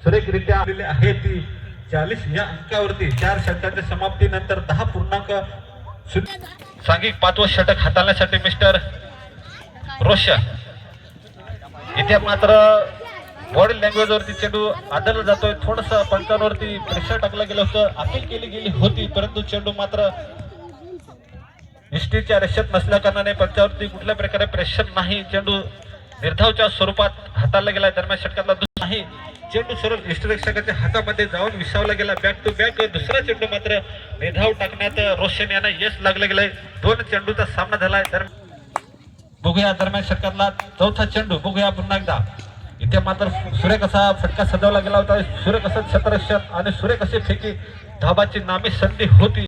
सुरेखरित्या आलेले आहे ती 40 या अंकावरती 4 षटकांच्या समाप्तीनंतर 10.0 सांघिक 5वं षटक हाताळण्यासाठी मिस्टर रोशन. इथे मात्र बॉडी लँग्वेज वरती चेंडू आदरला जातोय. थोडस पंचांवरती प्रेशर टाकलं गेलं होतं, अपील केली गेली होती, परंतु चेंडू मात्र निष्ठीच्या रेषेत नसल्या कारणाने पंचावरती कुठल्या प्रकारे प्रेशर नाही. चेंडू निर्धावच्या स्वरूपात हाताळला गेला. दरम्यान षटकातला दुसरा नाही, चेंडू सरळ इष्टरक्षकाच्या हातामध्ये जाऊन विसावला गेला. बॅक टू बॅक दुसरा चेंडू मात्र निर्धाव टाकण्यात रोशन यांना यश लागलं गेलंय. 2 चेंडूचा सामना झालाय. बघूया दरम्यान षटकातला चौथा चेंडू, बघूया पुन्हा एकदा. इथे मात्र सुरेख असा फटका सजवला गेला होता. सुरेख असं क्षेत्ररक्षण आणि सुरेख अशी फेकी धाबाची नामी संधी होती.